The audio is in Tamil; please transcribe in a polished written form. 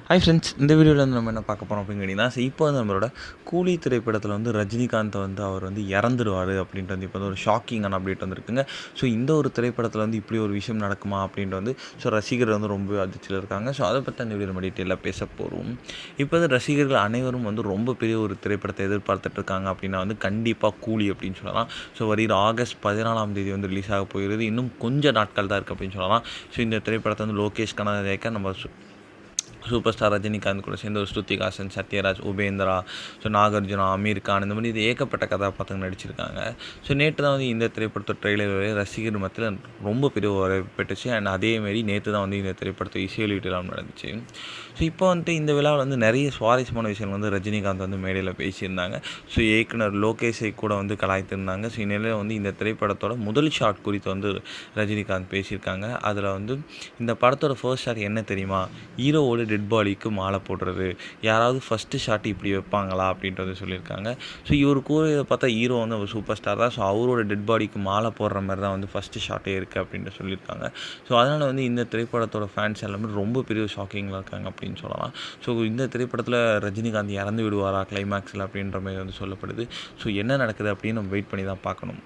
ஹாய் ஃப்ரெண்ட்ஸ், இந்த வீடியோவில் வந்து நம்ம என்ன பார்க்க போகிறோம் அப்படின்னு கேட்டிங்கன்னா, இப்போ வந்து நம்மளோட கூலி திரைப்படத்தில் வந்து ரஜினிகாந்த் வந்து அவர் வந்து இறந்துடுவார் அப்படின்ட்டு வந்து இப்போ வந்து ஒரு ஷாக்கிங்கான அப்டேட் வந்துருக்குங்க. ஸோ இந்த ஒரு திரைப்படத்தில் வந்து இப்படி ஒரு விஷயம் நடக்குமா அப்படின்ட்டு வந்து ரசிகர்கள் வந்து ரொம்ப அதிர்ச்சியில் இருக்காங்க. ஸோ அதை பற்றி அந்த வீடியோ நம்ம டீட்டெயிலாக பேச போகிறோம். இப்போ வந்து ரசிகர்கள் அனைவரும் வந்து ரொம்ப பெரிய ஒரு திரைப்படத்தை எதிர்பார்த்துட்டு இருக்காங்க அப்படின்னா வந்து கண்டிப்பாக கூலி அப்படின்னு சொல்லலாம். ஸோ வருகிற ஆகஸ்ட் 14 வந்து ரிலீஸ் ஆக போகிறது. இன்னும் கொஞ்சம் நாட்கள் தான் இருக்குது அப்படின்னு சொல்லலாம். ஸோ இந்த திரைப்படத்தை வந்து லோகேஷ் கனகராஜ் நம்ம சூப்பர் ஸ்டார் ரஜினிகாந்த் கூட சேர்ந்து ஒரு ஸ்ருதிகாசன், சத்யராஜ், உபேந்திரா, நாகார்ஜுனா, அமீர் கான் இந்த மாதிரி ஏகப்பட்ட கதாபாத்திரங்கள் நடிச்சிருக்காங்க. நேற்று தான் வந்து இந்த திரைப்படத்தோட ட்ரெய்லர் ரசிகர் மத்தியில் ரொம்ப பெரிய வரவேற்பு பெற்றுச்சு. அண்ட் அதேமாரி நேற்று தான் வந்து இந்த திரைப்படத்தை இசை வெளியீட்டு விழா நடந்துச்சு. இப்போ வந்துட்டு இந்த விழாவில் வந்து நிறைய சுவாரஸ்யமான விஷயங்கள் வந்து ரஜினிகாந்த் வந்து மேடையில் பேசியிருந்தாங்க. இயக்குனர் லோகேஷை கூட வந்து கலாய்த்திருந்தாங்க. இந்நிலையில் வந்து இந்த திரைப்படத்தோட முதல் ஷாட் குறித்து வந்து ரஜினிகாந்த் பேசியிருக்காங்க. அதில் வந்து இந்த படத்தோட ஃபர்ஸ்ட் ஷாட் என்ன தெரியுமா? ஹீரோவோட டெட் பாடிக்கு மாலை போடுறது. யாராவது ஃபஸ்ட்டு ஷாட் இப்படி வைப்பாங்களா அப்படின்ட்டு சொல்லியிருக்காங்க. இவர் கூறியதை பார்த்தா ஹீரோ வந்து அவர் சூப்பர் ஸ்டார் தான். அவரோட டெட் பாடிக்கு மாலை போடுற மாதிரி தான் வந்து ஃபஸ்ட்டு ஷாட்டே இருக்குது அப்படின்ட்டு சொல்லியிருக்காங்க. அதனால் வந்து இந்த திரைப்படத்தோட ஃபேன்ஸ் எல்லாமே ரொம்ப பெரிய ஷாக்கிங்கில் இருக்காங்க அப்படின்னு சொல்லலாம். இந்த திரைப்படத்தில் ரஜினிகாந்த் இறந்து விடுவாரா கிளைமேக்ஸில் அப்படின்ற மாதிரி வந்து சொல்லப்படுது. என்ன நடக்குது அப்படின்னு நம்ம வெயிட் பண்ணி தான் பார்க்கணும்.